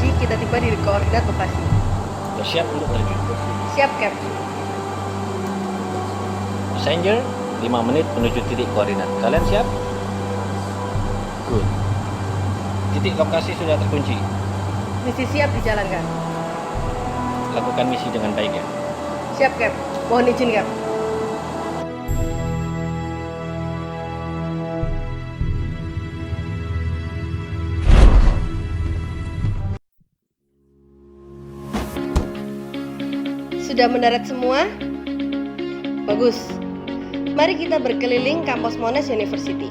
frekuensi, kita tiba di koordinat lokasi. Siap untuk terjun. Siap, Cap. Passenger, 5 menit menuju titik koordinat. Kalian siap? Good. Titik lokasi sudah terkunci. Misi siap dijalankan. Lakukan misi dengan baik ya. Siap, Cap. Mohon izin, Cap. Sudah mendarat semua? Bagus. Mari kita berkeliling kampus Monash University.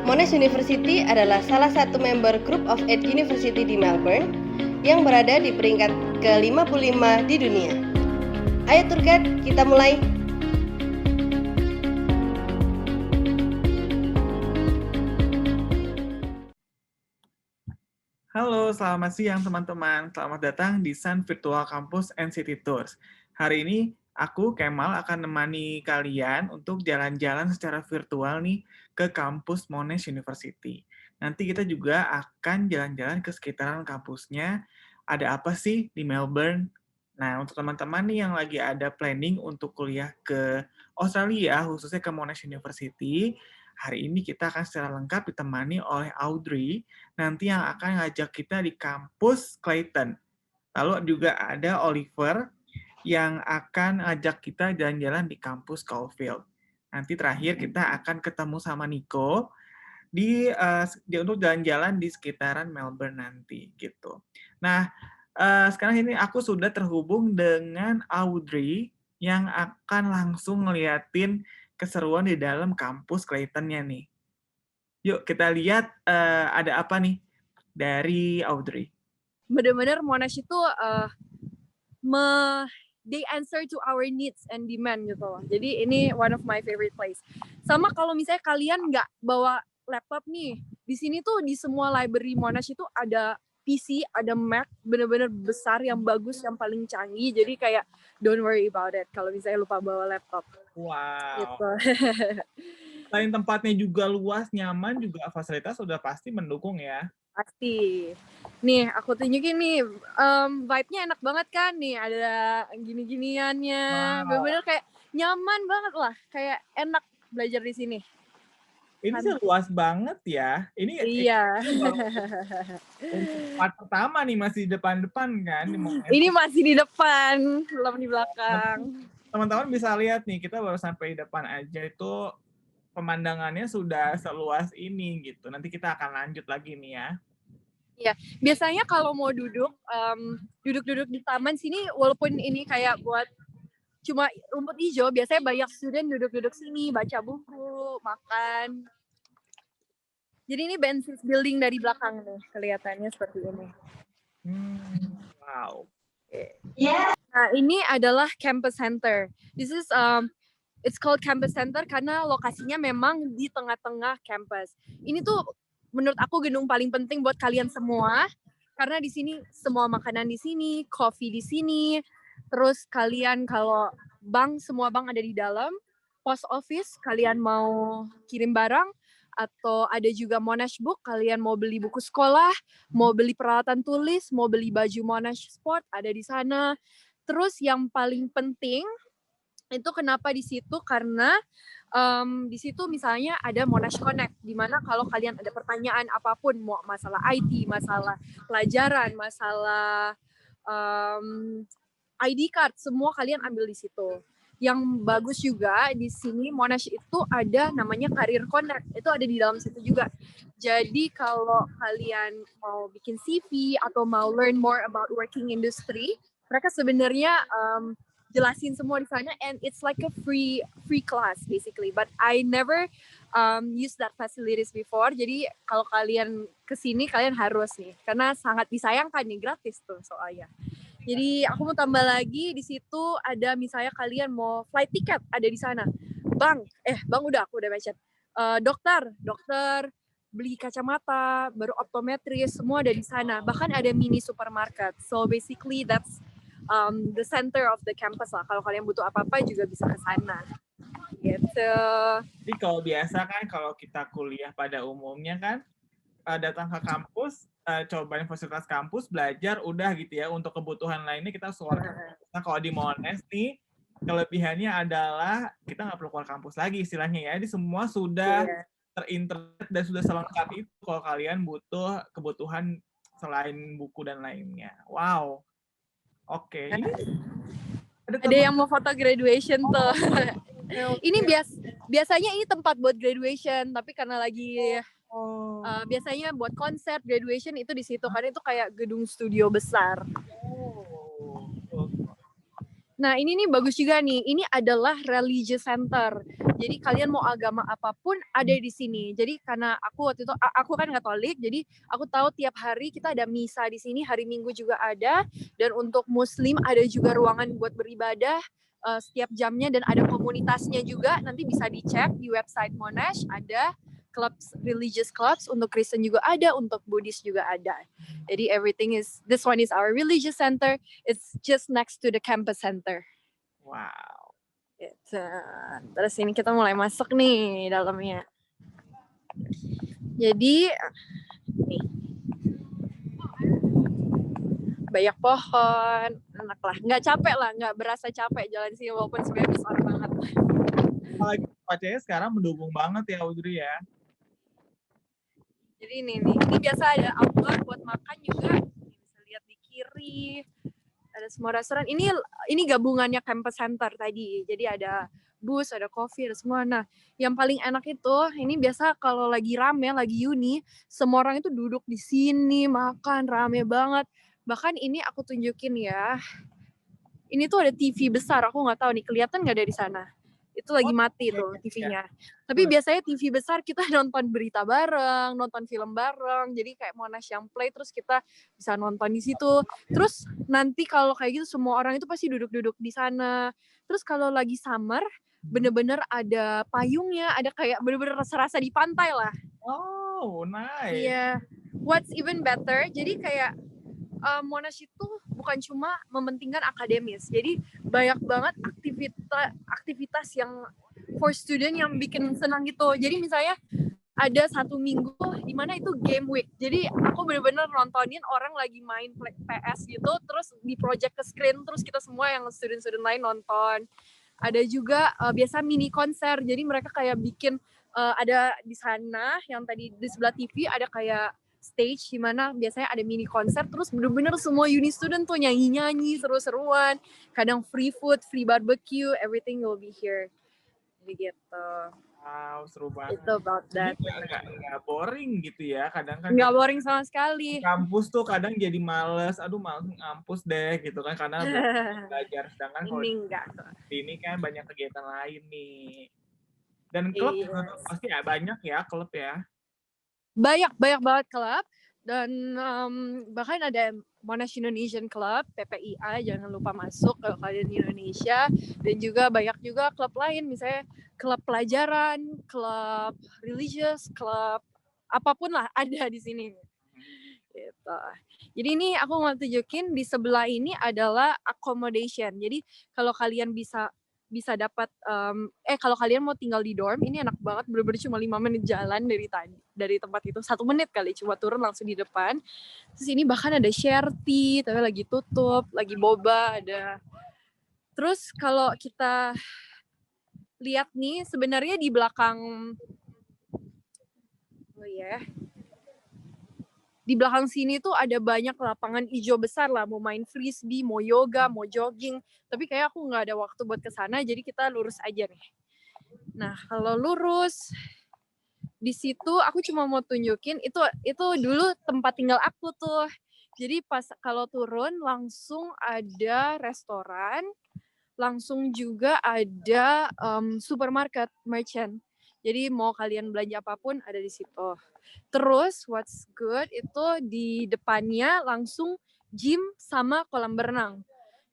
Monash University adalah salah satu member Group of 8 University di Melbourne yang berada di peringkat ke-55 di dunia. Ayo tour guide, kita mulai. Halo, selamat siang teman-teman. Selamat datang di Sun Virtual Campus and City Tours. Hari ini aku, Kemal, akan menemani kalian untuk jalan-jalan secara virtual nih ke kampus Monash University. Nanti kita juga akan jalan-jalan ke sekitaran kampusnya. Ada apa sih di Melbourne? Nah, untuk teman-teman nih yang lagi ada planning untuk kuliah ke Australia, khususnya ke Monash University, hari ini kita akan secara lengkap ditemani oleh Audrey, nanti yang akan ngajak kita di kampus Clayton. Lalu juga ada Oliver yang akan ngajak kita jalan-jalan di kampus Caulfield. Nanti terakhir kita akan ketemu sama Nico untuk jalan-jalan di sekitaran Melbourne nanti gitu. Nah, sekarang ini aku sudah terhubung dengan Audrey yang akan langsung ngeliatin keseruan di dalam kampus Clayton-nya nih. Yuk kita lihat ada apa nih dari Audrey. Benar-benar Monash itu they answer to our needs and demand gitu loh. Jadi ini one of my favorite place. Sama kalau misalnya kalian nggak bawa laptop nih, di sini tuh di semua library Monash itu ada PC, ada Mac, benar-benar besar, yang bagus, yang paling canggih. Jadi kayak don't worry about it kalau misalnya lupa bawa laptop. Wow. Gitu. Selain tempatnya juga luas, nyaman, juga fasilitas sudah pasti mendukung ya. Pasti. Nih, aku tunjukin nih, vibe-nya enak banget kan nih, ada gini-giniannya, bener-bener kayak nyaman banget lah, kayak enak belajar di sini. Ini sih luas banget ya. Ini iya. Untuk part pertama nih masih di depan-depan kan. Ini masih di depan, belum di belakang. Teman-teman bisa lihat nih, kita baru sampai di depan aja itu pemandangannya sudah seluas ini gitu. Nanti kita akan lanjut lagi nih ya. Iya, biasanya kalau mau duduk-duduk di taman sini, walaupun ini kayak buat cuma rumput hijau, biasanya banyak student duduk-duduk sini, baca buku, makan. Jadi ini Bensis Building dari belakang nih, kelihatannya seperti ini. Wow. Yeah. Nah, ini adalah Campus Center. This is it's called Campus Center karena lokasinya memang di tengah-tengah campus. Ini tuh menurut aku gedung paling penting buat kalian semua karena di sini semua makanan di sini, coffee di sini. Terus kalian kalau semua bank ada di dalam. Post office kalian mau kirim barang atau ada juga Monash Book, kalian mau beli buku sekolah, mau beli peralatan tulis, mau beli baju Monash Sport ada di sana. Terus yang paling penting itu kenapa di situ karena di situ misalnya ada Monash Connect, di mana kalau kalian ada pertanyaan apapun, mau masalah IT, masalah pelajaran, masalah ID card, semua kalian ambil di situ. Yang bagus juga di sini Monash itu ada namanya Career Connect, itu ada di dalam situ juga. Jadi kalau kalian mau bikin CV atau mau learn more about working industry, mereka sebenarnya jelasin semua di sana, and it's like a free class basically. But I never use that facilities before. Jadi kalau kalian kesini kalian harus nih, karena sangat disayangkan nih, gratis tuh soalnya. Jadi aku mau tambah lagi di situ ada misalnya kalian mau flight ticket ada di sana. Bang aku udah mention. Dokter, beli kacamata, baru optometris, semua ada di sana. Bahkan ada mini supermarket. So basically that's the center of the campus lah. Kalau kalian butuh apa-apa juga bisa ke sana. Gitu. Jadi kalau biasa kan kalau kita kuliah pada umumnya kan datang ke kampus cobain fasilitas kampus, belajar, udah gitu ya. Untuk kebutuhan lainnya kita keluar kampus. Nah, kalau di Monash nih, kelebihannya adalah kita nggak perlu keluar kampus lagi istilahnya ya. Jadi semua sudah terinternet dan sudah selengkap itu kalau kalian butuh kebutuhan selain buku dan lainnya. Wow. Oke. Ini Ada yang mau foto graduation tuh. Ini biasanya ini tempat buat graduation, tapi karena lagi biasanya buat konser graduation itu di situ, karena itu kayak gedung studio besar. Nah, ini nih bagus juga nih. Ini adalah religious center. Jadi kalian mau agama apapun ada di sini. Jadi karena aku waktu itu aku kan Katolik, jadi aku tahu tiap hari kita ada misa di sini, hari Minggu juga ada, dan untuk Muslim ada juga ruangan buat beribadah setiap jamnya, dan ada komunitasnya juga. Nanti bisa dicek di website Monash, ada clubs, religious clubs, untuk Kristen juga ada, untuk Buddhis juga ada. Jadi this one is our religious center. It's just next to the campus center. Wow. Gitu. Terus ini kita mulai masuk nih dalamnya. Jadi nih banyak pohon, enak lah. Nggak capek lah, nggak berasa capek jalan sini walaupun sebenarnya besar banget. Apalagi cuacanya sekarang mendukung banget ya Audrey ya. Jadi ini biasa ada outdoor buat makan juga. Bisa lihat di kiri. Ada semua restoran. Ini gabungannya campus center tadi. Jadi ada bus, ada coffee, ada semua. Nah, yang paling enak itu, ini biasa kalau lagi rame, lagi uni, semua orang itu duduk di sini, makan, rame banget. Bahkan ini aku tunjukin ya. Ini tuh ada TV besar, aku nggak tahu nih, kelihatan nggak dari sana? Itu lagi mati tuh TV-nya. Tapi biasanya TV besar kita nonton berita bareng, nonton film bareng. Jadi kayak Monash yang play, terus kita bisa nonton di situ. Terus nanti kalau kayak gitu semua orang itu pasti duduk-duduk di sana. Terus kalau lagi summer, bener-bener ada payungnya, ada kayak bener-bener rasa-rasa di pantai lah. Oh, nice. Iya. What's even better, jadi kayak Monash itu bukan cuma mementingkan akademis, jadi banyak banget aktivitas yang for student yang bikin senang gitu. Jadi misalnya ada 1 minggu di mana itu game week, jadi aku bener-bener nontonin orang lagi main PS gitu, terus di project ke screen, terus kita semua yang student-student lain nonton. Ada juga biasa mini konser, jadi mereka kayak bikin ada di sana yang tadi di sebelah TV ada kayak stage di mana biasanya ada mini konser, terus bener-bener semua uni student tuh nyanyi-nyanyi, seru-seruan, kadang free food, free barbecue, everything will be here. Begitu. Wow, seru banget. Itu about that. Nggak boring gitu ya, kadang kan. Nggak boring sama sekali. Kampus tuh kadang jadi males, aduh males ngampus deh gitu kan, karena belajar. Sedangkan kalau ini kan banyak kegiatan lain nih. Dan klub pasti ya banyak ya, klub ya. Banyak banget klub, dan bahkan ada Monash Indonesian Club, PPIA, jangan lupa masuk kalau kalian di Indonesia. Dan juga banyak juga klub lain, misalnya klub pelajaran, klub religious, klub apapun lah ada di sini. Gitu. Jadi ini aku mau tunjukin, di sebelah ini adalah accommodation. Jadi kalau kalian bisa dapat kalau kalian mau tinggal di dorm, ini enak banget, bener-bener cuma 5 menit jalan dari tempat itu, 1 menit kali, cuma turun langsung di depan. Terus ini bahkan ada share tea, tapi lagi tutup, lagi boba ada. Terus kalau kita lihat nih, sebenarnya di belakang di belakang sini tuh ada banyak lapangan hijau besar lah, mau main frisbee, mau yoga, mau jogging. Tapi kayak aku nggak ada waktu buat kesana, jadi kita lurus aja nih. Nah, kalau lurus di situ aku cuma mau tunjukin itu dulu tempat tinggal aku tuh. Jadi pas kalau turun langsung ada restoran, langsung juga ada supermarket, merchant. Jadi mau kalian belanja apapun ada di situ. Terus what's good itu di depannya langsung gym sama kolam berenang.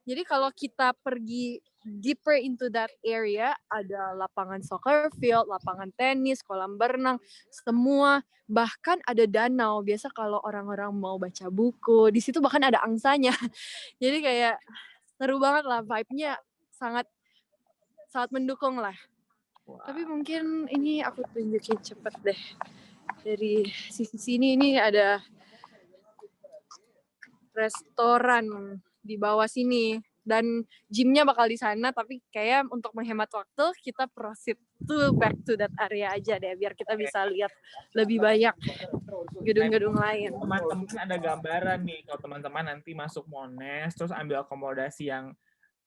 Jadi kalau kita pergi deeper into that area, ada lapangan soccer field, lapangan tenis, kolam berenang, semua. Bahkan ada danau. Biasa kalau orang-orang mau baca buku, di situ bahkan ada angsanya. Jadi kayak seru banget lah, vibe-nya sangat mendukung lah. Wow. Tapi mungkin ini aku tunjukin cepet deh. Dari sisi sini ini ada restoran di bawah sini. Dan gymnya bakal di sana, tapi kayak untuk menghemat waktu, kita proceed to back to that area aja deh, biar kita bisa lihat lebih banyak gedung-gedung lain. Teman-teman ada gambaran nih, kalau teman-teman nanti masuk Monash, terus ambil akomodasi yang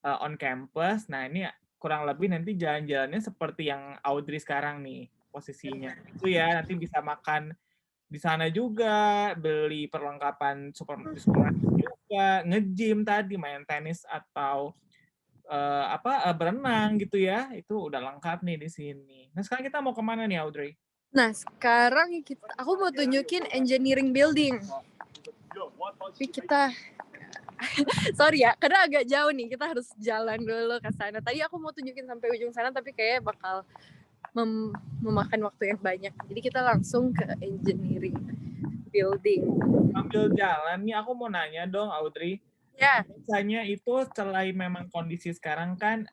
on campus, nah ini kurang lebih nanti jalan-jalannya seperti yang Audrey sekarang nih, posisinya. Itu ya, nanti bisa makan di sana juga, beli perlengkapan supermarket juga, nge-gym tadi, main tenis atau berenang gitu ya, itu udah lengkap nih di sini. Nah sekarang kita mau kemana nih Audrey? Nah, sekarang aku mau tunjukin engineering building. Tapi kita sorry ya, karena agak jauh nih, kita harus jalan dulu ke sana. Tadi aku mau tunjukin sampai ujung sana, tapi kayaknya bakal memakan waktu yang banyak. Jadi kita langsung ke engineering building. Sambil jalan nih, aku mau nanya dong Audrey. Ya. Biasanya itu selain memang kondisi sekarang kan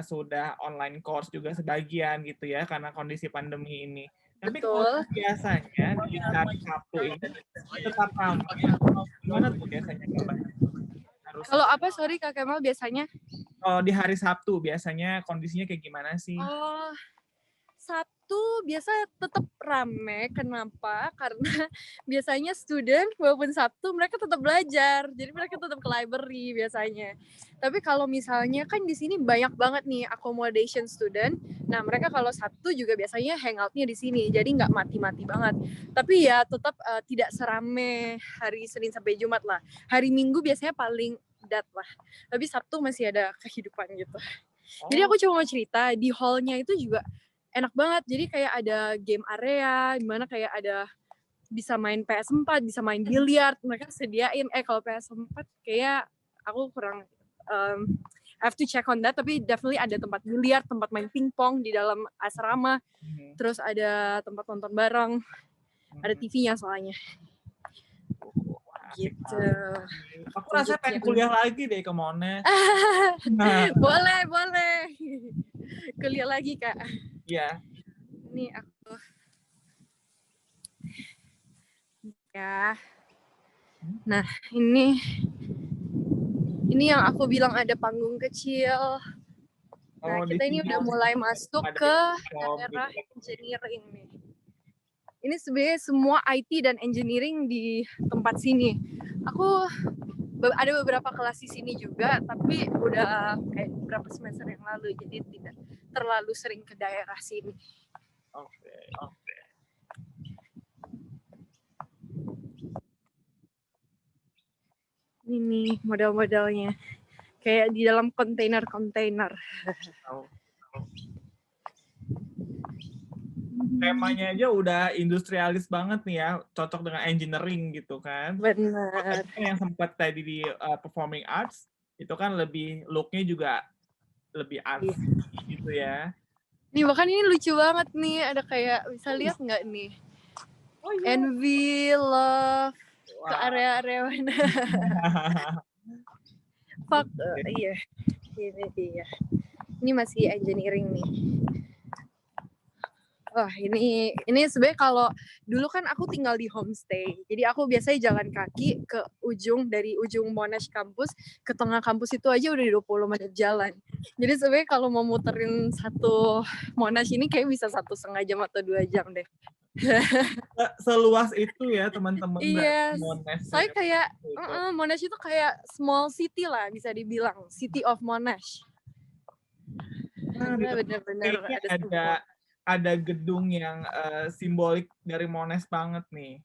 sudah online course juga sebagian gitu ya, karena kondisi pandemi ini. Tapi kalau biasanya di hari Sabtu ini tetap ramai, gimana tuh biasanya Mbak? Kalau apa, sorry Kak Kemal, biasanya? Kalau di hari Sabtu biasanya kondisinya kayak gimana sih? Oh, Sabtu biasa tetap rame. Kenapa? Karena biasanya student walaupun Sabtu mereka tetap belajar. Jadi mereka tetap ke library biasanya. Tapi kalau misalnya kan di sini banyak banget nih accommodation student. Nah, mereka kalau Sabtu juga biasanya hangoutnya di sini. Jadi nggak mati-mati banget. Tapi ya tetap tidak serame hari Senin sampai Jumat lah. Hari Minggu biasanya paling padat lah. Tapi Sabtu masih ada kehidupan gitu. Jadi aku cuma mau cerita, di hall-nya itu juga enak banget. Jadi kayak ada game area, dimana kayak ada bisa main PS4, bisa main biliar. Mereka sediain, kalau PS4 kayak aku kurang I have to check on that, tapi definitely ada tempat biliar, tempat main pingpong di dalam asrama. Terus ada tempat nonton bareng. Ada TV-nya soalnya. Gitu. Aku rasa pengen kuliah lagi deh ke Monash. Boleh. Kuliah lagi, Kak. Iya. Ini aku. Ya. Nah, ini yang aku bilang ada panggung kecil. Nah, kita ini udah mulai masuk ke daerah engineering nih. Ini sebenarnya semua IT dan engineering di tempat sini. Aku ada beberapa kelas di sini juga, tapi udah kayak beberapa semester yang lalu, jadi tidak terlalu sering ke daerah sini. Oke. Ini model-modelnya kayak di dalam kontainer-kontainer. Temanya aja udah industrialis banget nih ya, cocok dengan engineering gitu kan. Benar. Yang sempat tadi di performing arts, itu kan lebih look-nya juga lebih arts gitu ya. Nih bahkan ini lucu banget nih, ada kayak bisa lihat nggak nih? Envy, love, ke area-area mana? Fuck, iya. Ini dia. Ini masih engineering nih. Wah, ini sebenarnya kalau dulu kan aku tinggal di homestay. Jadi aku biasanya jalan kaki ke dari ujung Monash kampus ke tengah kampus itu aja udah 20 menit jalan. Jadi sebenarnya kalau mau muterin satu Monash ini kayak bisa 1,5 jam atau 2 jam deh. Seluas itu ya teman-teman. Iya. Monash. Saya kayak Monash itu kayak small city lah bisa dibilang, City of Monash. Benar-benar ada gedung yang simbolik dari Monash banget nih.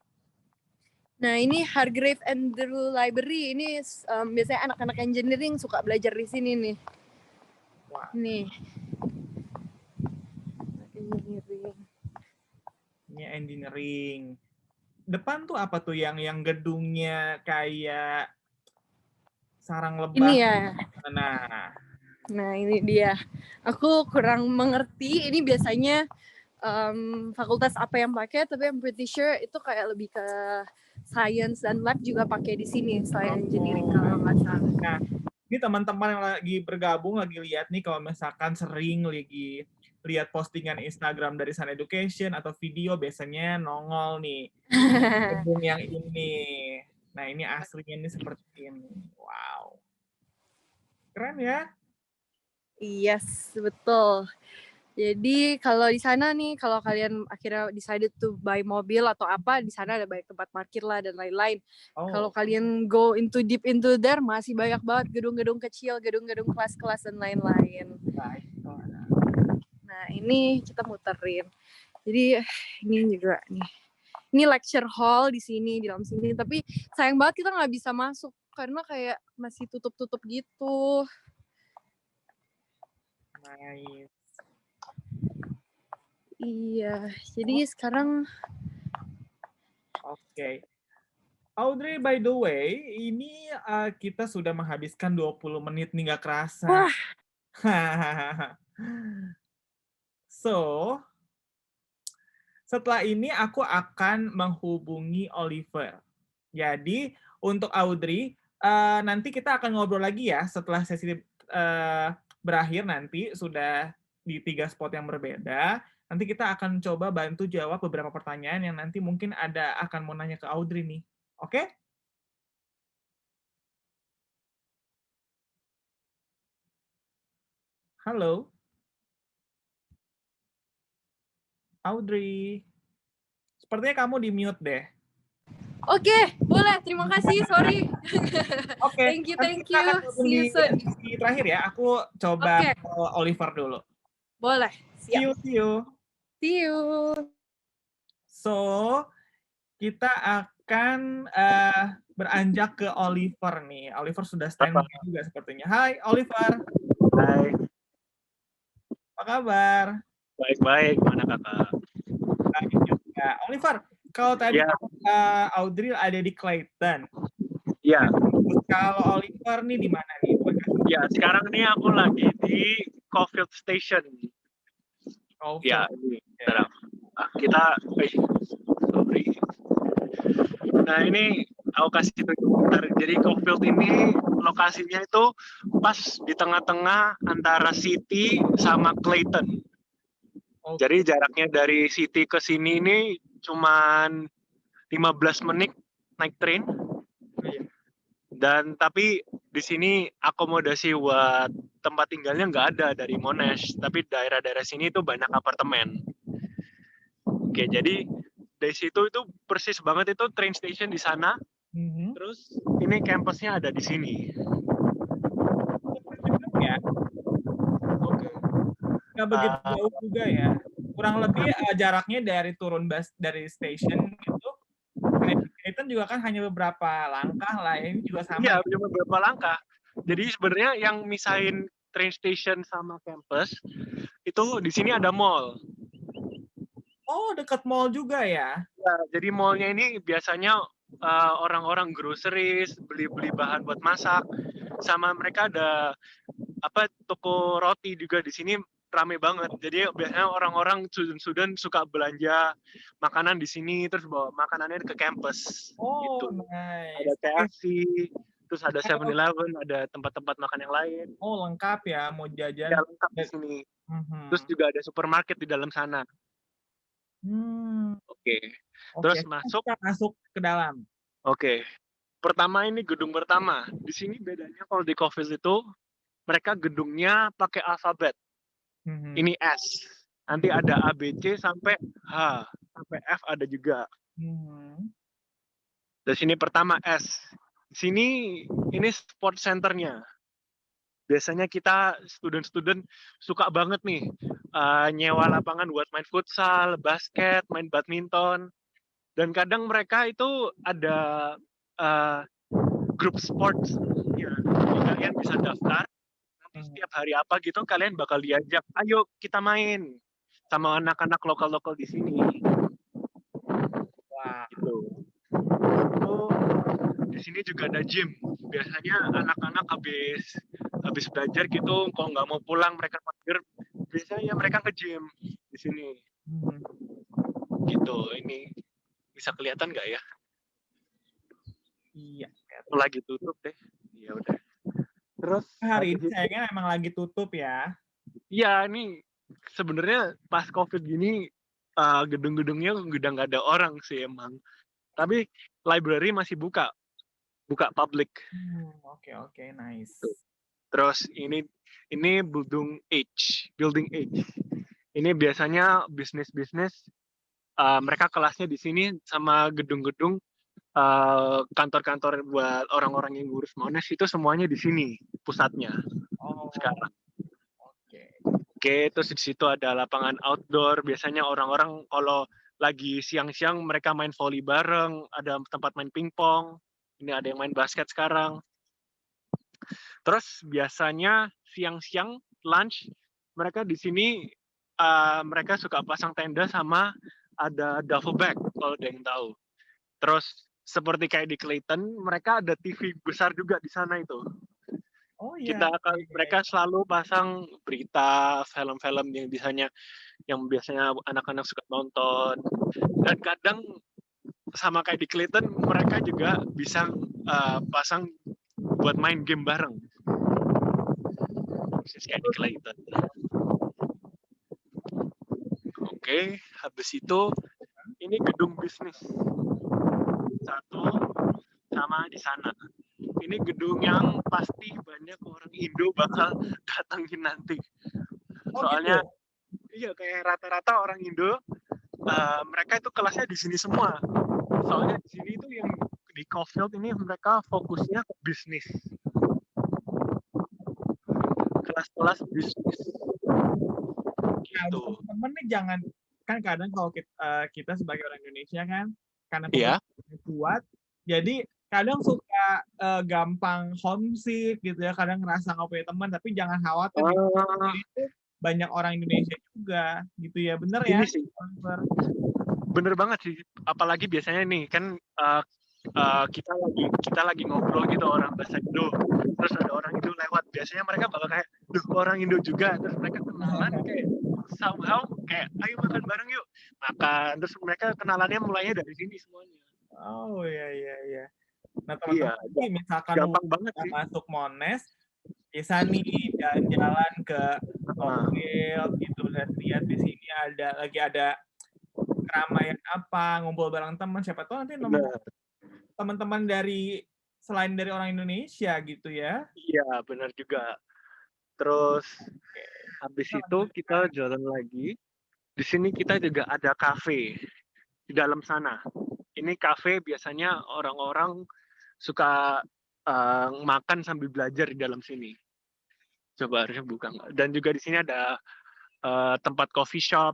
Nah, ini Hargrave Andrew Library. Ini biasanya anak-anak engineering suka belajar di sini nih. Wah. Nih. Ini engineering. Depan tuh apa tuh yang gedungnya kayak sarang lebah? Ini ya. Nah, ini dia. Aku kurang mengerti. Ini biasanya fakultas apa yang pakai, tapi I'm pretty sure itu kayak lebih ke science dan lab juga pakai di sini selain engineering kalau nggak salah. Nah, ini teman-teman yang lagi bergabung lagi lihat nih kalau misalkan sering lagi lihat postingan Instagram dari Sun Education atau video biasanya nongol nih gedung yang ini. Nah, ini aslinya ini seperti ini. Wow. Keren ya? Yes, betul. Jadi kalau di sana nih, kalau kalian akhirnya decided to buy mobil atau apa, di sana ada banyak tempat parkir lah dan lain-lain. Kalau Oh, kalian go deep into there, masih banyak banget gedung-gedung kecil, gedung-gedung kelas-kelas dan lain-lain. baiklah. Nah, ini kita muterin. Jadi ini juga nih. Ini lecture hall di sini, di dalam sini. Tapi sayang banget kita nggak bisa masuk karena kayak masih tutup-tutup gitu. Nice. Iya, jadi sekarang Oke. Audrey, by the way, ini kita sudah menghabiskan 20 menit nih, nggak kerasa. wah, So, setelah ini aku akan menghubungi Oliver. Jadi, untuk Audrey, nanti kita akan ngobrol lagi ya setelah sesi berakhir nanti, sudah di 3 spot yang berbeda. Nanti kita akan coba bantu jawab beberapa pertanyaan yang nanti mungkin akan mau nanya ke Audrey nih. Oke? Halo, Audrey. Sepertinya kamu di-mute deh. oke, boleh. Terima kasih, sorry. Oke, Thank you. nanti kita akan gabung See you soon. di terakhir ya. Aku coba Oke. ke Oliver dulu. Boleh, See siap. you. See you. So, kita akan beranjak ke Oliver nih. Oliver sudah standby juga sepertinya. Hai, Oliver. Hai, Apa kabar? baik-baik. Mana kakak? Baik juga. Oliver, kalau tadi Ya, Audrey ada di Clayton. ya, Kalau Oliver nih di mana nih? ya. Sekarang nih aku lagi di Caulfield Station. Oh, Ya, ini. Bentar. Kita, sorry. Nah, ini aku kasih tunjuk bentar. Jadi Caulfield ini lokasinya itu pas di tengah-tengah antara City sama Clayton. Oke. Jadi jaraknya dari City ke sini ini cuman 15 menit naik train. Dan tapi di sini akomodasi buat tempat tinggalnya nggak ada dari Monash, tapi daerah-daerah sini itu banyak apartemen. Oke, jadi dari situ itu persis banget itu train station di sana. Terus ini kampusnya ada di sini. Ya. Oke. Nggak begitu jauh juga ya. Kurang lebih jaraknya dari turun bus dari station itu Clayton juga kan hanya beberapa langkah lah. Ini juga sama. Iya, cuma beberapa langkah. Jadi sebenarnya yang misahin train station sama kampus itu di sini ada mall. Oh, dekat mall juga ya? Ya, jadi mallnya ini biasanya orang-orang groceries, beli-beli bahan buat masak, sama mereka ada toko roti juga di sini rame banget. Jadi biasanya orang-orang student suka belanja makanan di sini terus bawa makanannya ke kampus. Oh, gitu. nice. Ada KFC, terus ada 7-Eleven, ada tempat-tempat makan yang lain. Oh, lengkap ya, mau jajan. Ya, lengkap di sini. Terus juga ada supermarket di dalam sana. Oke. Terus Kita masuk ke dalam. Oke. Pertama ini gedung pertama. Di sini bedanya kalau di Caulfield itu mereka gedungnya pakai alfabet. Ini S. Nanti ada A, B, C sampai H. Sampai F ada juga. Di sini pertama S. Di sini ini sport centernya. Biasanya kita student-student suka banget nih nyewa lapangan buat main futsal, basket, main badminton. Dan kadang mereka itu ada grup sports. Ya, kalian bisa daftar. Nanti setiap hari apa gitu kalian bakal diajak, ayo kita main sama anak-anak lokal-lokal di sini. Wah. Gitu. Di sini juga ada gym. Biasanya anak-anak habis belajar gitu, kalau nggak mau pulang mereka mager, biasanya mereka ke gym di sini. Gitu. Ini bisa kelihatan nggak ya? Iya. Lagi tutup deh. Ya udah. Terus hari ini sayangnya emang lagi tutup ya. Iya, ini sebenarnya pas COVID gini gedung-gedungnya udah nggak ada orang sih emang. Tapi library masih buka. buka publik. Oke, nice. Terus ini building H. Ini biasanya bisnis-bisnis mereka kelasnya di sini sama gedung-gedung kantor-kantor buat orang-orang yang ngurus Monash itu semuanya di sini pusatnya Oh, sekarang. oke. Oke, terus di situ ada lapangan outdoor. Biasanya orang-orang kalau lagi siang-siang mereka main volley bareng, ada tempat main pingpong. Ini ada yang main basket sekarang. Terus biasanya siang-siang lunch mereka di sini mereka suka pasang tenda sama ada duffel bag kalau ada yang tahu. Terus seperti kayak di Clayton, mereka ada TV besar juga di sana itu. Oh iya. Mereka selalu pasang berita, film-film yang biasanya anak-anak suka nonton. Dan kadang sama kayak di Clayton, mereka juga bisa pasang buat main game bareng. Persis kayak di Clayton. Oke, habis itu ini gedung bisnis. Satu sama di sana. Ini gedung yang pasti banyak orang Indo bakal datangin nanti. Soalnya iya kayak rata-rata orang Indo mereka itu kelasnya di sini semua. Soalnya di sini itu yang di Caulfield ini mereka fokusnya ke bisnis. Kelas-kelas bisnis. Gitu. Nah, temen nih jangan, kan kadang kalau kita sebagai orang Indonesia kan karena Iya. kuat, jadi kadang suka gampang homesick gitu ya, kadang ngerasa nggak punya teman, tapi jangan khawatir itu banyak orang Indonesia juga gitu ya, bener ya? Ini sih. Bener banget sih, apalagi biasanya nih kan kita lagi ngobrol gitu orang bahasa Indo, terus ada orang Indo lewat, biasanya mereka bakal kayak, duh orang Indo juga, terus mereka kenalan kayak somehow kayak ayo makan bareng yuk, makan, terus mereka kenalannya mulainya dari sini semuanya. Oh iya. Nah teman-teman misalkan gampang banget sih masuk Monash, bisa nih jalan-jalan ke Caulfield gitu, lihat di sini ada keramaian apa, ngumpul bareng teman, siapa tahu nanti nemu teman-teman selain dari orang Indonesia gitu ya. Iya, benar juga. Terus habis itu kita jalan lagi. Di sini kita juga ada kafe di dalam sana. Ini kafe biasanya orang-orang suka makan sambil belajar di dalam sini. Coba harusnya buka. Dan juga di sini ada tempat coffee shop.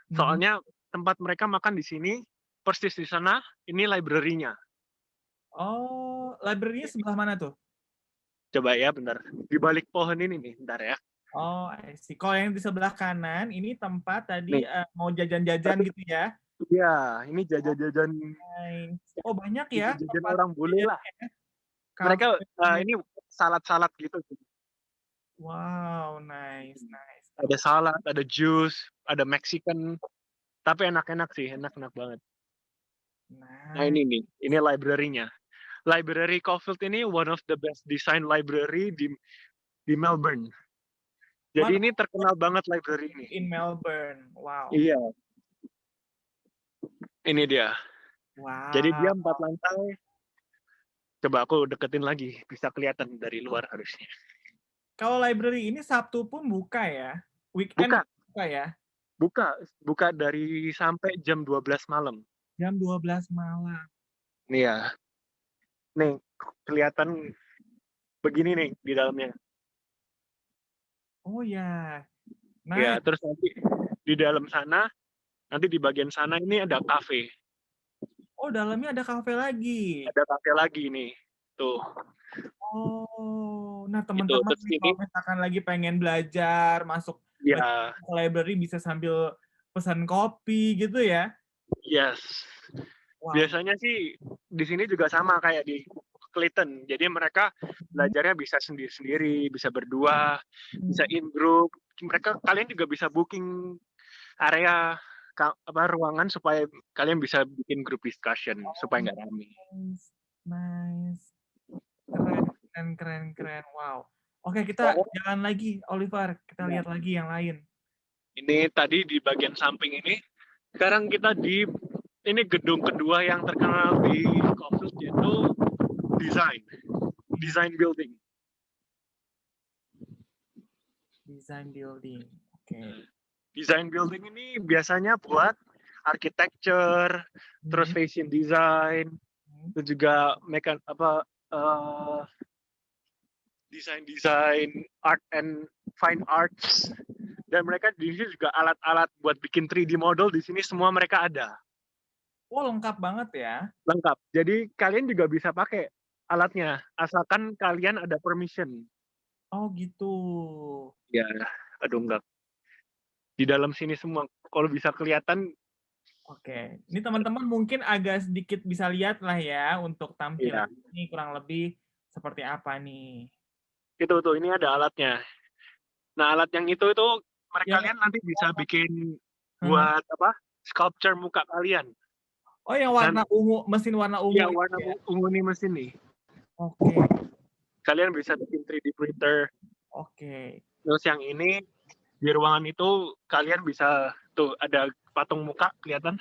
Soalnya tempat mereka makan di sini, persis di sana, ini library-nya. Oh, library-nya sebelah mana tuh? Coba ya, bentar. Di balik pohon ini nih, bentar ya. Oh, I see. Kalau yang di sebelah kanan, ini tempat tadi mau jajan-jajan gitu ya? Iya, ini jajan-jajan. Oh, banyak ya? Jajan orang bule lah. Mereka ini salad-salad gitu. Wow, nice. Ada salad, ada jus, ada Mexican. Tapi enak-enak sih, enak-enak banget. Nah ini nih, ini library-nya. Library Caulfield ini one of the best design library di Melbourne. Jadi ini terkenal banget library ini. In Melbourne, wow. Iya. Ini dia. Wow. Jadi dia 4 lantai. Coba aku deketin lagi, bisa kelihatan dari luar harusnya. Kalau library ini Sabtu pun buka ya? Weekend buka ya? Buka dari sampai jam 12 malam. Jam 12 malam. Iya. Nih, kelihatan begini nih di dalamnya. Oh ya. Nah, ya, terus nanti di dalam sana, nanti di bagian sana ini ada kafe. Oh, dalamnya ada kafe lagi. Ada kafe lagi nih. Tuh. Oh, nah teman-teman kalau misalkan lagi pengen belajar, masuk ke library bisa sambil pesan kopi gitu ya? Yes. Wow. Biasanya sih di sini juga sama kayak di Clayton. Jadi mereka belajarnya bisa sendiri-sendiri, bisa berdua, bisa in group. Kalian juga bisa booking area ruangan supaya kalian bisa bikin group discussion supaya nggak rame. Nice. Keren. Wow. Oke, kita jalan lagi, Oliver. Kita lihat lagi yang lain. Ini tadi di bagian samping ini. Sekarang kita di ini gedung kedua yang terkenal di Caulfield, yaitu design building. Design building. Oke. Design building ini biasanya buat architecture, terus fashion design, itu juga desain art and fine arts, dan mereka di sini juga alat-alat buat bikin 3D model di sini semua mereka ada. Oh, lengkap banget ya. Lengkap. Jadi kalian juga bisa pakai alatnya asalkan kalian ada permission. Oh gitu. Ya, aduh enggak. Di dalam sini semua kalau bisa kelihatan. Oke, ini teman-teman mungkin agak sedikit bisa lihat lah ya untuk tampilan ini kurang lebih seperti apa nih. Itu tuh, ini ada alatnya. Nah, alat yang itu kalian nanti bisa bikin buat sculpture muka kalian. Oh, yang warna ungu, mesin warna ungu. Iya, warna ungu nih mesin nih. Oke. Kalian bisa bikin 3D printer. Oke. Terus yang ini di ruangan itu kalian bisa tuh ada patung muka kelihatan?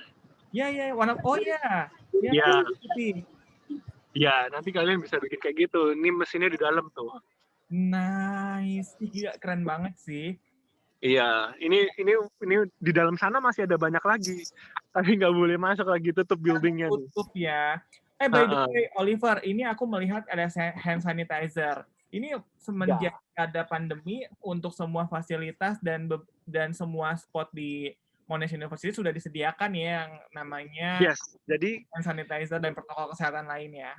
Iya, warna iya. Iya. Iya, nanti kalian bisa bikin kayak gitu. Ini mesinnya di dalam tuh. Nice, gila keren banget sih. Iya, ini di dalam sana masih ada banyak lagi, tapi nggak boleh masuk lagi, tutup buildingnya. Tutup ya. By the way, Oliver, ini aku melihat ada hand sanitizer. Ini semenjak ada pandemi untuk semua fasilitas dan semua spot di Monash University sudah disediakan ya yang namanya jadi hand sanitizer dan protokol kesehatan lainnya.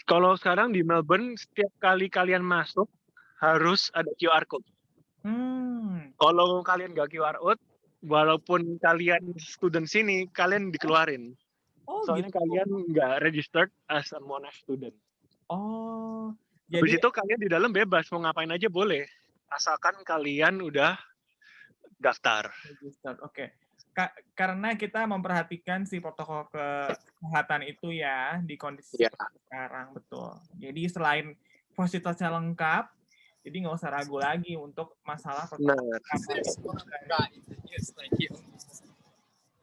Kalau sekarang di Melbourne, setiap kali kalian masuk harus ada QR code. Kalau kalian nggak QR code, walaupun kalian student sini, kalian dikeluarin. Soalnya gitu. Kalian nggak registered as a Monash student. Oh, jadi habis itu kalian di dalam bebas, mau ngapain aja boleh. Asalkan kalian udah daftar. Registered, oke. Karena kita memperhatikan si protokol kesehatan itu ya, di kondisi sekarang, betul. Jadi selain fasilitasnya lengkap, jadi nggak usah ragu lagi untuk masalah protokol kesehatan.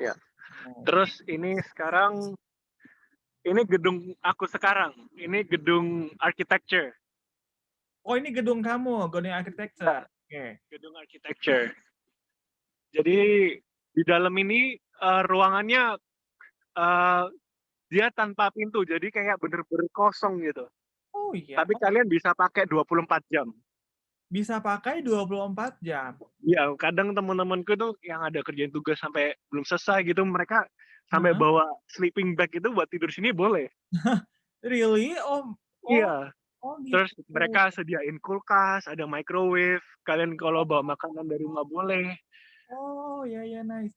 Ya. Terus ini sekarang, ini gedung aku sekarang. Ini gedung architecture. Oh, ini gedung kamu, gedung architecture. Oke. Gedung architecture. Jadi di dalam ini ruangannya dia tanpa pintu, jadi kayak bener-bener kosong gitu. Oh iya. Tapi kalian bisa pakai 24 jam. Bisa pakai 24 jam? Iya, kadang teman-temanku tuh yang ada kerjaan tugas sampai belum selesai gitu, mereka sampai bawa sleeping bag itu buat tidur sini boleh. Really? Iya. Oh, gitu. Terus mereka sediain kulkas, ada microwave, kalian kalau bawa makanan dari rumah boleh. Oh, ya nice.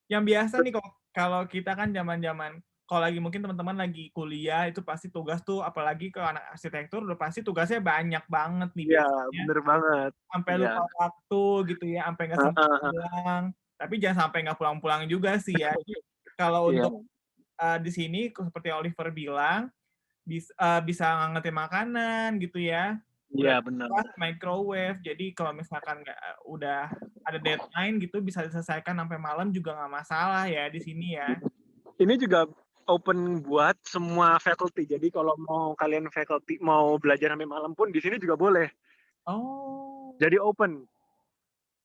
Yang biasa nih kalau kita kan zaman-zaman, kalau lagi mungkin teman-teman lagi kuliah, itu pasti tugas tuh, apalagi ke anak arsitektur, udah pasti tugasnya banyak banget nih. Iya, bener banget. Sampai lupa waktu gitu ya, sampai nggak sempat pulang. Tapi jangan sampai nggak pulang-pulang juga sih ya. Kalau untuk di sini, seperti Oliver bilang, bisa ngangetin makanan gitu ya. Iya, benar. Microwave, jadi kalau misalkan udah ada deadline gitu, bisa diselesaikan sampai malam juga nggak masalah ya di sini ya. Ini juga open buat semua faculty, jadi kalau kalian faculty mau belajar sampai malam pun di sini juga boleh. Oh. Jadi open.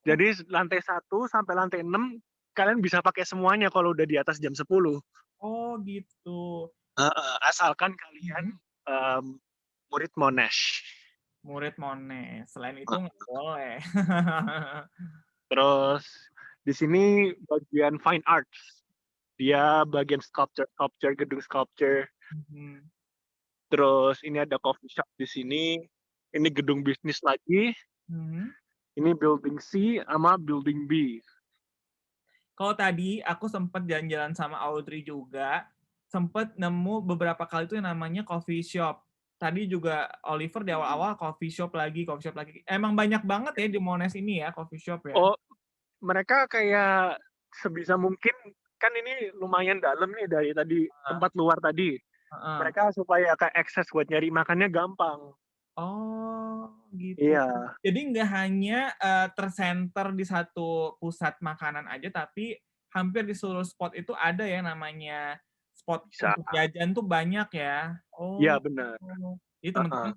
Jadi lantai 1 sampai lantai 6 kalian bisa pakai semuanya kalau udah di atas jam 10. Oh gitu. Asalkan kalian murid Monash. Murid Monash. Selain itu nggak boleh. Terus di sini bagian fine arts. Dia bagian sculpture, gedung sculpture. Terus ini ada coffee shop di sini. Ini gedung bisnis lagi. Ini building C sama building B. Kalau tadi aku sempat jalan-jalan sama Audrey juga, sempat nemu beberapa kali itu yang namanya coffee shop. Tadi juga Oliver di awal-awal coffee shop lagi. Emang banyak banget ya di Monash ini ya coffee shop ya. Oh, mereka kayak sebisa mungkin, kan ini lumayan dalam nih dari tadi tempat luar tadi. Mereka supaya kayak akses buat nyari makannya gampang. Oh, gitu. Iya. Jadi nggak hanya tersenter di satu pusat makanan aja, tapi hampir di seluruh spot itu ada ya namanya spot Bisa. untuk jajan tuh banyak ya. Iya Oh, benar. jadi Heeh. teman-teman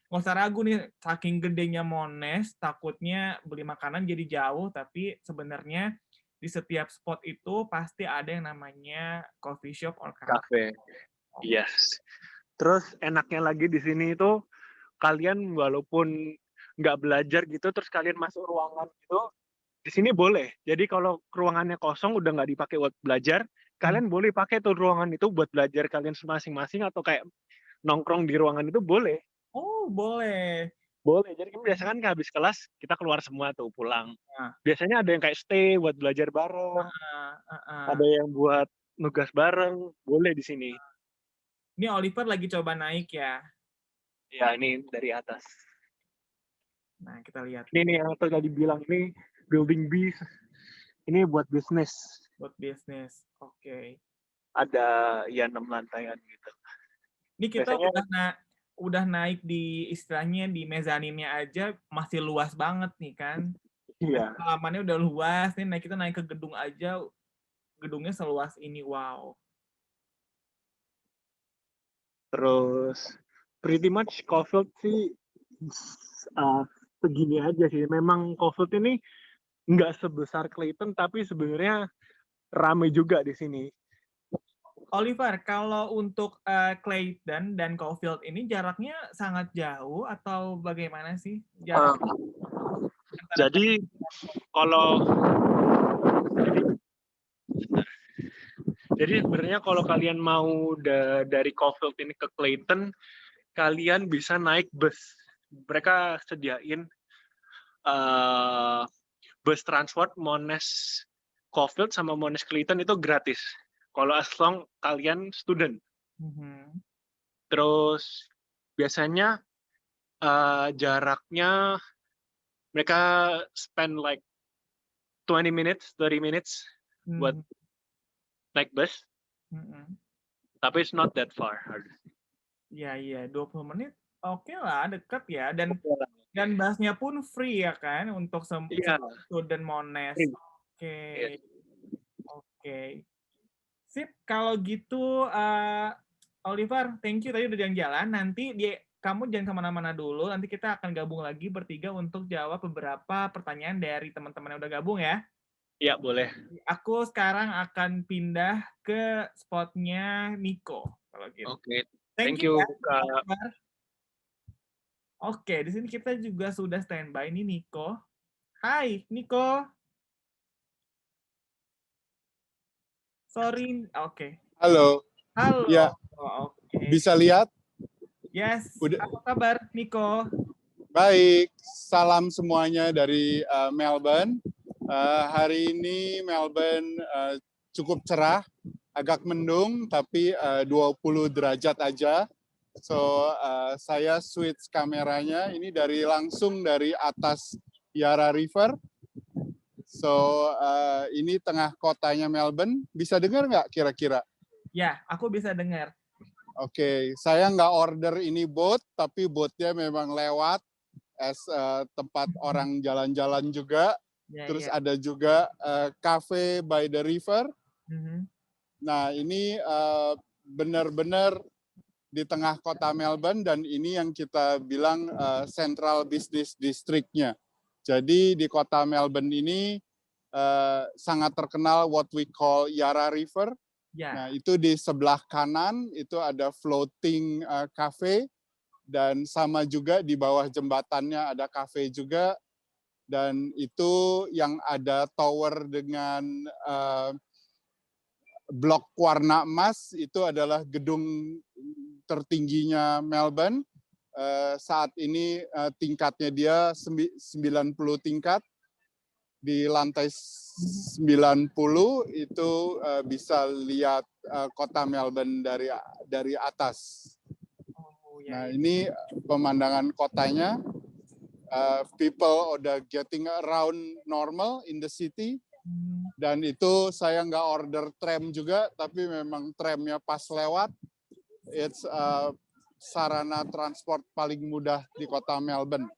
nggak usah ragu nih, saking gedenya Monash, takutnya beli makanan jadi jauh, tapi sebenarnya di setiap spot itu pasti ada yang namanya coffee shop or cafe. Cafe. Yes. Terus enaknya lagi di sini itu kalian walaupun nggak belajar gitu, terus kalian masuk ruangan gitu, di sini boleh. Jadi kalau ruangannya kosong udah nggak dipakai buat belajar, kalian boleh pakai tuh ruangan itu buat belajar kalian masing-masing atau kayak nongkrong di ruangan itu boleh. Oh, boleh. Boleh. Jadi biasanya kan habis kelas kita keluar semua tuh pulang. Nah, Biasanya ada yang kayak stay buat belajar bareng, ada yang buat nugas bareng, boleh di sini. Ini Oliver lagi coba naik ya. Ya ini dari atas. Nah, kita lihat Ini nih yang tadi bilang ini building B. Ini buat bisnis. buat bisnis. Oke. Ada ya 6 lantaian gitu. Ini kita Biasanya udah naik di istilahnya di mezaninnya aja masih luas banget nih kan. iya. Halamannya udah luas nih, kita naik ke gedung aja, gedungnya seluas ini, wow. Terus pretty much Caulfield sih segini aja sih. Memang Caulfield ini nggak sebesar Clayton, tapi sebenarnya rame juga di sini. Oliver, kalau untuk Clayton dan Caulfield ini jaraknya sangat jauh atau bagaimana sih? Jarak Jadi kalau sebenarnya kalau kalian mau dari Caulfield ini ke Clayton, kalian bisa naik bus. Mereka sediain bus transport Monash Caulfield sama Monash Clayton itu gratis. Kalau as long kalian student. Terus biasanya jaraknya mereka spend like 20 minutes, 30 minutes buat naik bus. Tapi it's not that far. Iya, 20 menit oke lah, deket ya. Dan busnya pun free ya kan untuk student Monash. Oke. Sip, kalau gitu Oliver, thank you tadi udah jalan-jalan. Nanti kamu jangan kemana-mana dulu, nanti kita akan gabung lagi bertiga untuk jawab beberapa pertanyaan dari teman-teman yang udah gabung ya. Iya, boleh. Aku sekarang akan pindah ke spotnya Nico. Kalau gitu. Oke, Thank you. Ya, Oke, di sini kita juga sudah standby nih Nico. Hai, Nico. Sorry, oke. Halo. Ya. Oke. Bisa lihat? Yes. Apa kabar, Nico? Baik. Salam semuanya dari Melbourne. Hari ini Melbourne cukup cerah, agak mendung, tapi 20 derajat aja. So, saya switch kameranya ini langsung dari atas Yarra River. So, ini tengah kotanya Melbourne. Bisa dengar nggak kira-kira? Ya, aku bisa dengar. Oke, saya nggak order ini boat, tapi boatnya memang lewat as tempat orang jalan-jalan juga. Terus ada juga cafe by the river. Nah, ini benar-benar di tengah kota Melbourne, dan ini yang kita bilang Central Business District-nya. Jadi di kota Melbourne ini sangat terkenal what we call Yarra River. Nah, itu di sebelah kanan itu ada floating cafe, dan sama juga di bawah jembatannya ada cafe juga, dan itu yang ada tower dengan blok warna emas itu adalah gedung tertingginya Melbourne. Saat ini tingkatnya dia 90 tingkat. Di lantai 90 itu bisa lihat kota Melbourne dari atas. Nah, ini pemandangan kotanya. People udah getting around normal in the city. Dan itu saya nggak order tram juga, tapi memang tramnya pas lewat. It's sarana transport paling mudah di kota Melbourne.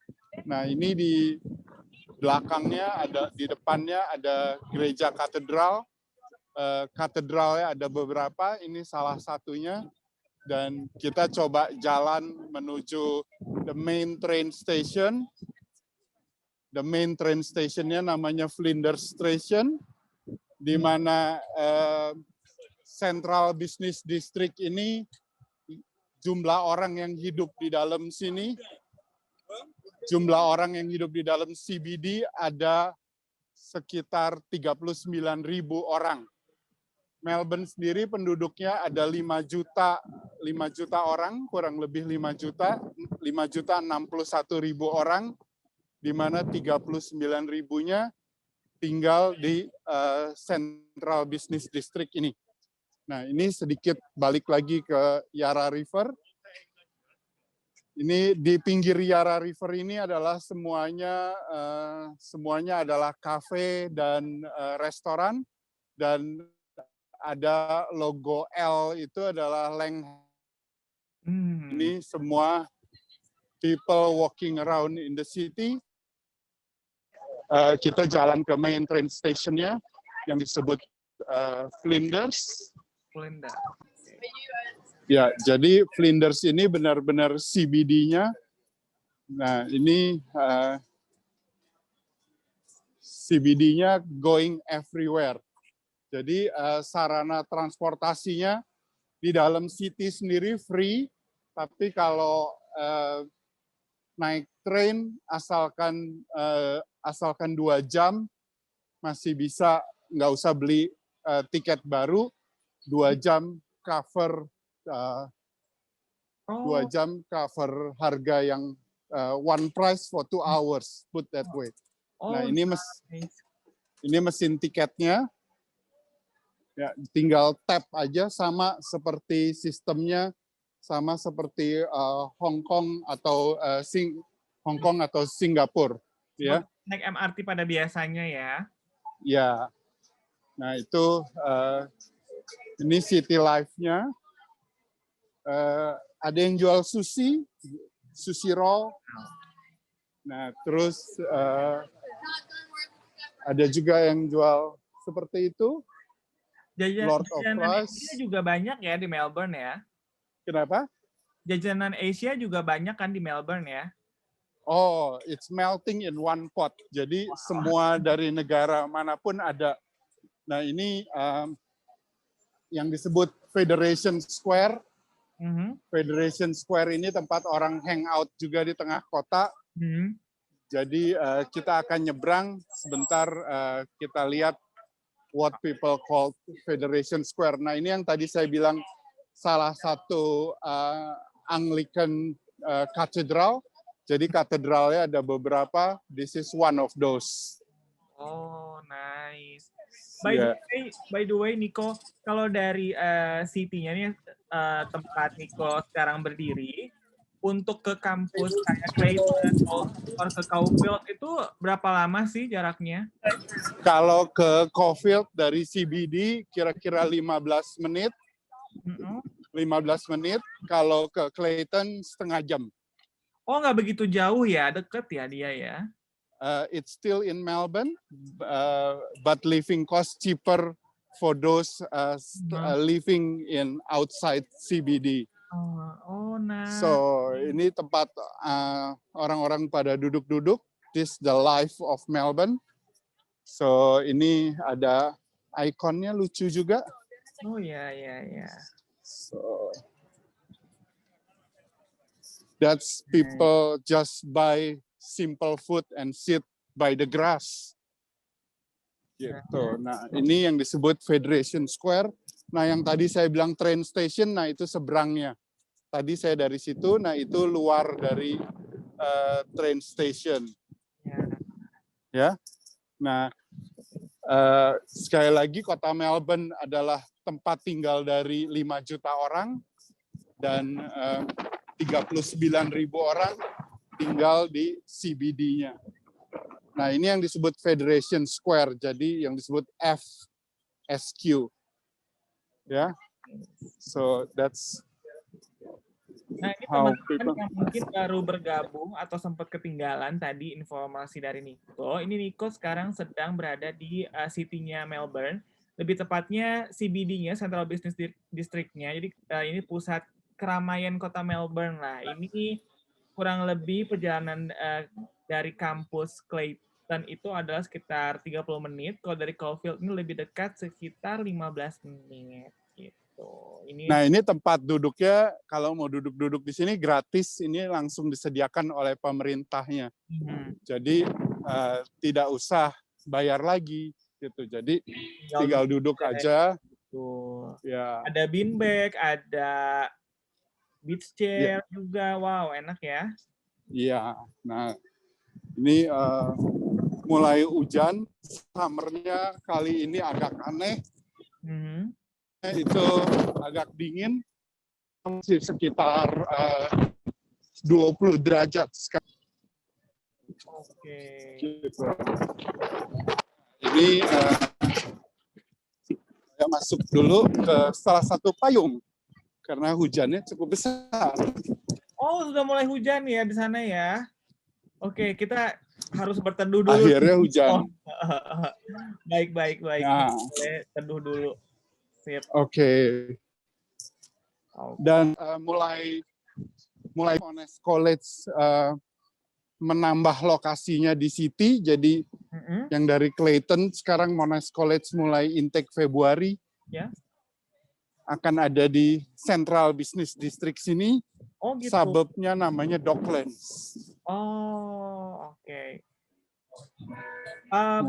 Nah, ini di belakangnya di depannya ada gereja katedral. katedralnya ada beberapa, ini salah satunya. Dan kita coba jalan menuju the main train station. The main train stationnya namanya Flinders Station, di mana Central Business District ini jumlah orang yang hidup di dalam sini, jumlah orang yang hidup di dalam CBD ada sekitar 39.000 orang. Melbourne sendiri penduduknya ada 5 juta orang, kurang lebih 5 juta 61.000 orang, di mana 39.000-nya tinggal di Central Business District ini. Nah, ini sedikit balik lagi ke Yarra River. Ini di pinggir Yarra River ini adalah semuanya adalah kafe dan restoran, dan ada logo L itu adalah Lang. Ini semua people walking around in the city. Kita jalan ke main train stationnya yang disebut Flinders. Ya, jadi Flinders ini benar-benar CBD-nya. Nah, ini CBD-nya going everywhere. Jadi sarana transportasinya di dalam city sendiri free, tapi kalau naik train asalkan 2 jam masih bisa, nggak usah beli tiket baru, 2 jam cover 2 jam cover harga yang one price for 2 hours, put that way. Nah, ini mesin tiketnya. Ya, tinggal tap aja, sama seperti sistemnya, sama seperti Hong Kong atau Singapura, ya. Naik MRT pada biasanya ya. Ya. Nah, itu ini city life-nya. Ada yang jual sushi roll. Nah, terus ada juga yang jual seperti itu. Lord of Jajanan Fries. Asia juga banyak ya di Melbourne ya. Kenapa? Jajanan Asia juga banyak kan di Melbourne ya. Oh, it's melting in one pot. Jadi semua dari negara manapun ada. Nah, ini yang disebut Federation Square. Federation Square ini tempat orang hangout juga di tengah kota. Jadi kita akan nyebrang sebentar, kita lihat what people call Federation Square. Nah, ini yang tadi saya bilang salah satu Anglican Cathedral. Jadi katedralnya ada beberapa. This is one of those. Oh, nice. By the way, Nico, kalau dari city-nya nih tempat Nico sekarang berdiri, untuk ke kampus kayak Clayton atau ke Caulfield itu berapa lama sih jaraknya? Kalau ke Caulfield dari CBD kira-kira 15 menit. 15 menit. Kalau ke Clayton setengah jam. Oh, nggak begitu jauh ya, deket ya dia ya? It's still in Melbourne, but living cost cheaper for those living in outside CBD. Oh, nice. So ini tempat orang-orang pada duduk-duduk. This the life of Melbourne. So ini ada ikonnya lucu juga. Oh ya. So that's people just buy simple food and sit by the grass. Gitu. Nah, ini yang disebut Federation Square. Nah, yang tadi saya bilang train station, nah itu seberangnya. Tadi saya dari situ, nah itu luar dari train station. Ya. Nah, sekali lagi kota Melbourne adalah tempat tinggal dari 5 juta orang dan 39.000 orang tinggal di CBD-nya. Nah, ini yang disebut Federation Square, jadi yang disebut FSQ. Ya. So that's Nah, ini teman-teman yang mungkin baru bergabung atau sempat ketinggalan tadi informasi dari Nico. Ini Nico sekarang sedang berada di city-nya Melbourne. lebih tepatnya CBD-nya, Central Business District-nya. Jadi ini pusat keramaian kota Melbourne lah. Ini kurang lebih perjalanan dari kampus Clayton itu adalah sekitar 30 menit. Kalau dari Caulfield ini lebih dekat sekitar 15 menit. Gitu. Nah, ini tempat duduknya, kalau mau duduk-duduk di sini gratis, ini langsung disediakan oleh pemerintahnya. Jadi tidak usah bayar lagi gitu. Jadi tinggal duduk aja. Tuh. Ya. Ada beanbag, ada beach chair juga. Wow, enak ya. Iya. Nah, ini mulai hujan, summernya kali ini agak aneh. Itu agak dingin, masih sekitar 20 derajat sekarang. Oke. Gitu. Ini saya masuk dulu ke salah satu payung karena hujannya cukup besar. Oh, sudah mulai hujan ya di sana ya. Oke, kita harus berteduh dulu. Akhirnya hujan. Baik. Nah. Boleh teduh dulu. Oke. Dan mulai Monash College menambah lokasinya di City, jadi yang dari Clayton sekarang Monash College mulai intake Februari. Ya. Akan ada di Central Business District sini. Oh, gitu. Suburbnya namanya Docklands. Oh, oke.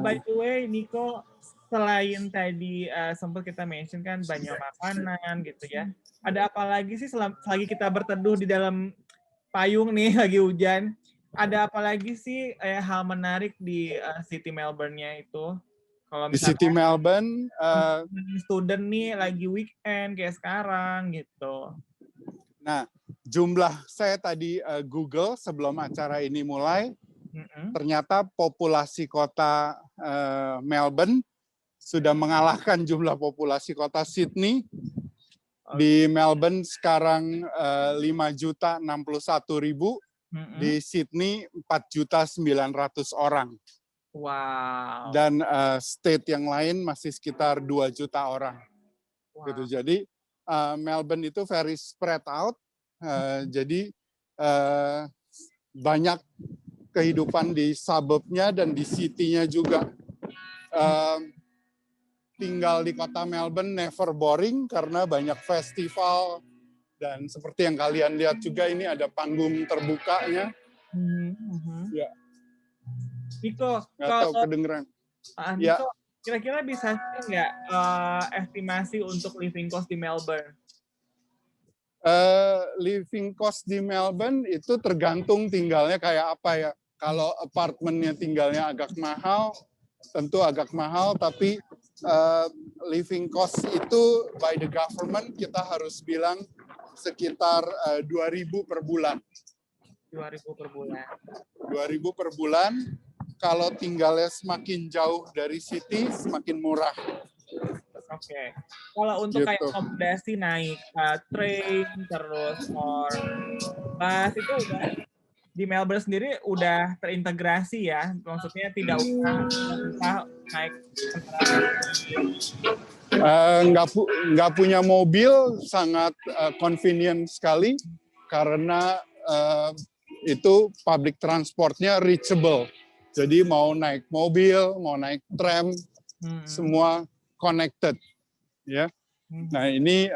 By the way, Nico, selain tadi sempat kita mention kan banyak makanan gitu ya. Ada apa lagi sih selagi kita berteduh di dalam payung nih lagi hujan? Ada apa lagi sih hal menarik di City Melbourne-nya itu? Kalau di City Melbourne, student nih lagi weekend kayak sekarang gitu. Nah, jumlah saya tadi Google sebelum acara ini mulai, ternyata populasi kota Melbourne sudah mengalahkan jumlah populasi kota Sydney. Di Melbourne sekarang 5.061.000, di Sydney 4.900.000 orang. Wow. Dan state yang lain masih sekitar 2 juta orang. Wow. Gitu. Jadi Melbourne itu very spread out. Jadi banyak kehidupan di suburbnya dan di city-nya juga. Tinggal di kota Melbourne never boring karena banyak festival dan seperti yang kalian lihat juga ini ada panggung terbukanya. Ya. Nico, kalau kedengeran. Nico, ya. Kira-kira bisa nggak estimasi untuk living cost di Melbourne? Living cost di Melbourne itu tergantung tinggalnya kayak apa ya. Kalau apartemennya tinggalnya agak mahal, tentu agak mahal, tapi living cost itu by the government kita harus bilang sekitar 2.000 per bulan. 2.000 per bulan. 2.000 per bulan. Kalau tinggalnya semakin jauh dari city, semakin murah. Oke. Kalau untuk gitu. Kayak akomodasi naik train terus or bus itu udah di Melbourne sendiri udah terintegrasi ya, maksudnya tidak usah naik nggak punya mobil sangat convenient sekali karena itu public transportnya reachable. Jadi mau naik mobil, mau naik tram, semua connected, ya. Nah ini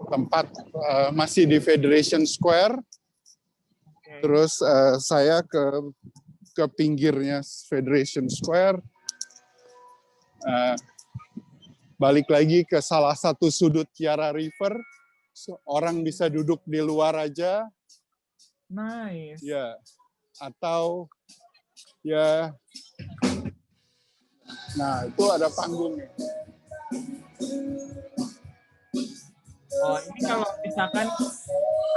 tempat masih di Federation Square. Terus saya ke pinggirnya Federation Square, balik lagi ke salah satu sudut Yarra River, orang bisa duduk di luar aja. Nice. Ya, atau ya, nah itu ada panggungnya. Oh, ini kalau misalkan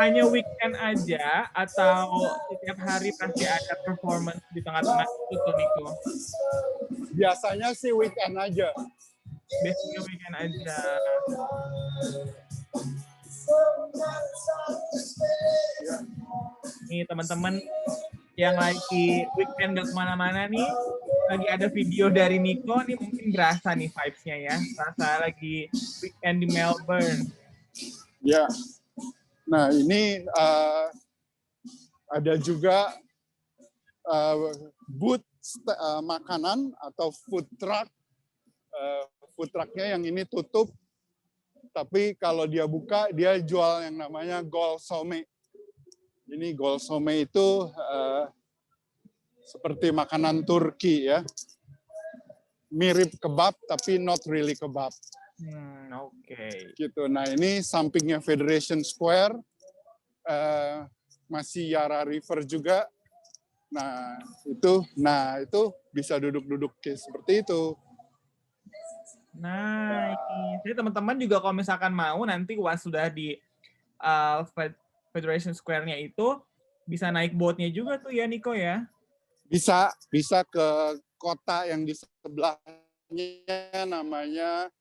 hanya weekend aja atau setiap hari pasti ada performance di tengah-tengah itu tuh, Nico? Biasanya sih weekend aja. Biasanya weekend aja. Nih teman-teman yang lagi weekend gak kemana-mana nih, lagi ada video dari Nico nih, mungkin berasa nih vibes-nya ya. Berasa lagi weekend di Melbourne. Ya. Nah, ini ada juga booth makanan atau food truck. Food trucknya yang ini tutup, tapi kalau dia buka, dia jual yang namanya golsome. Ini golsome itu seperti makanan Turki ya. Mirip kebab, tapi not really kebab. Oke. Gitu. Nah, ini sampingnya Federation Square, masih Yarra River juga. Nah itu bisa duduk-duduk kayak seperti itu. Nah, jadi teman-teman juga kalau misalkan mau nanti once sudah di Federation Square-nya itu bisa naik boat-nya juga tuh ya, Nico ya. Bisa ke kota yang di sebelahnya namanya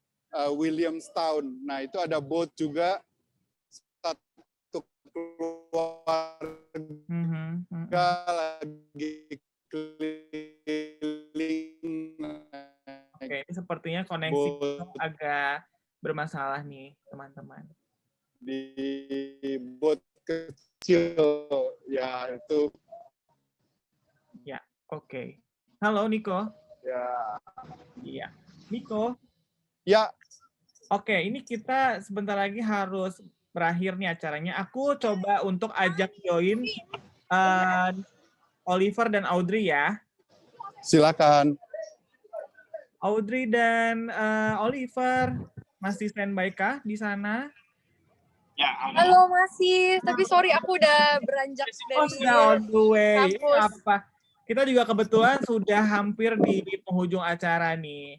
Williamstown. Nah, itu ada boat juga, satu keluarga lagi keliling. Oke, ini sepertinya koneksi agak bermasalah nih, teman-teman. Di boat kecil, ya itu. Ya, oke. Halo, Nico. Ya. Iya. Nico. Ya. Oke, ini kita sebentar lagi harus berakhir nih acaranya. Aku coba untuk ajak join Oliver dan Audrey ya. Silakan. Audrey dan Oliver masih standby kah di sana? Ya, halo masih, tapi sorry aku udah beranjak dari on the way. kampus. Apa? Kita juga kebetulan sudah hampir di penghujung acara nih.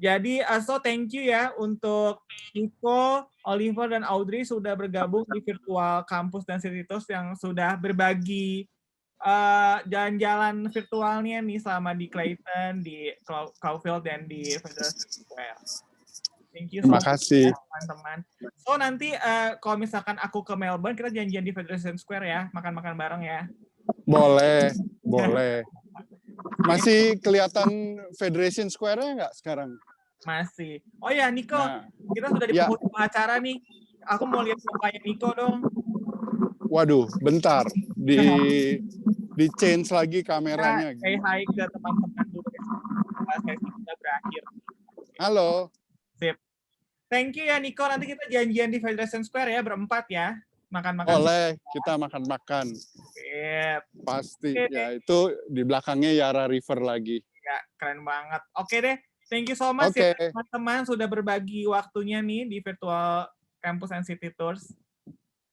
Jadi, so thank you ya untuk Nico, Oliver, dan Audrey sudah bergabung di virtual campus dan City Tours yang sudah berbagi jalan-jalan virtualnya nih selama di Clayton, di Caulfield, dan di Federation Square. Thank you so Terima kasih, teman-teman. So nanti kalau misalkan aku ke Melbourne, kita janjian di Federation Square ya, makan-makan bareng ya. Boleh, boleh. Masih kelihatan Federation Square-nya nggak sekarang? Masih. Oh ya, Nico, kita sudah di ya. penghujung acara nih. Aku mau lihat mukanya Nico dong. Waduh, bentar. Di change lagi kameranya. Say hi ke teman-teman dulu ya. Sesi sudah berakhir. Halo. Sip. Thank you ya, Nico. Nanti kita janjian di Federation Square ya, berempat ya. Makan-makan. Boleh, kita makan-makan. Sip. Pasti. Ya, itu di belakangnya Yarra River lagi. Ya, keren banget. Oke deh. Thank you so much ya teman-teman sudah berbagi waktunya nih di virtual campus and city tours.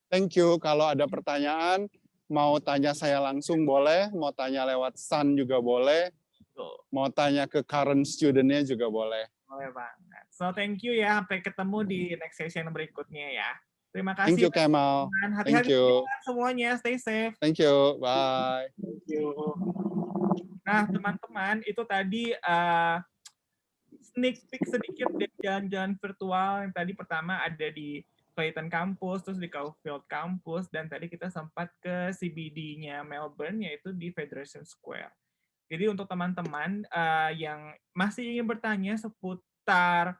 Thank you. Kalau ada pertanyaan, mau tanya saya langsung boleh, mau tanya lewat Sun juga boleh, mau tanya ke current student-nya juga boleh. Boleh banget. So thank you ya. Sampai ketemu di next session berikutnya ya. Terima kasih. Thank you, Kemal. Hati-hati semuanya. Stay safe. Thank you. Bye. Thank you. Nah, teman-teman, itu tadi sneak peek sedikit dari jalan-jalan virtual yang tadi pertama ada di Clayton Campus, terus di Caulfield Campus, dan tadi kita sempat ke CBD-nya Melbourne, yaitu di Federation Square. Jadi untuk teman-teman yang masih ingin bertanya seputar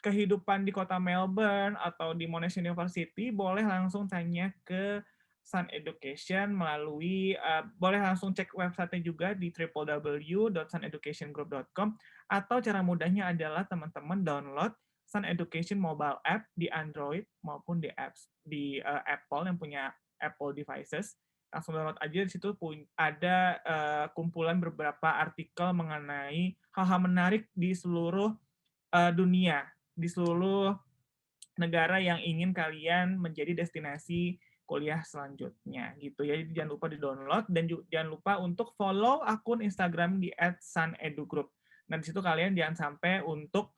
kehidupan di kota Melbourne atau di Monash University, boleh langsung tanya ke Sun Education melalui, boleh langsung cek website-nya juga di www.suneducationgroup.com, atau cara mudahnya adalah teman-teman download Sun Education mobile app di Android maupun di Apple yang punya Apple devices. Langsung download aja, di situ ada kumpulan beberapa artikel mengenai hal-hal menarik di seluruh dunia, di seluruh negara yang ingin kalian menjadi destinasi kuliah selanjutnya gitu ya. Jadi jangan lupa di-download dan jangan lupa untuk follow akun Instagram di @sunedugroup. Nah, di situ kalian jangan sampai untuk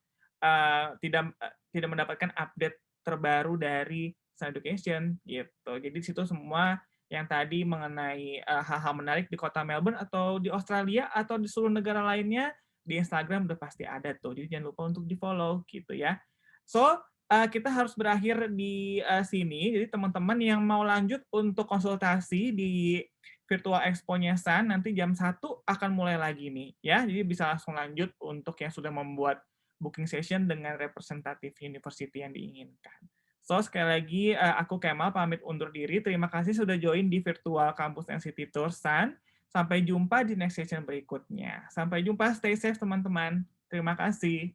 tidak mendapatkan update terbaru dari Sun Education gitu. Jadi di situ semua yang tadi mengenai hal-hal menarik di kota Melbourne atau di Australia atau di seluruh negara lainnya di Instagram udah pasti ada tuh. Jadi jangan lupa untuk di-follow gitu ya. So, kita harus berakhir di sini. Jadi teman-teman yang mau lanjut untuk konsultasi di Virtual Expo-nya Sun, nanti jam 1 akan mulai lagi nih. Ya, jadi bisa langsung lanjut untuk yang sudah membuat booking session dengan representatif university yang diinginkan. So, sekali lagi aku Kemal pamit undur diri. Terima kasih sudah join di Virtual Campus and City Tour Sun. Sampai jumpa di next session berikutnya. Sampai jumpa, stay safe teman-teman. Terima kasih.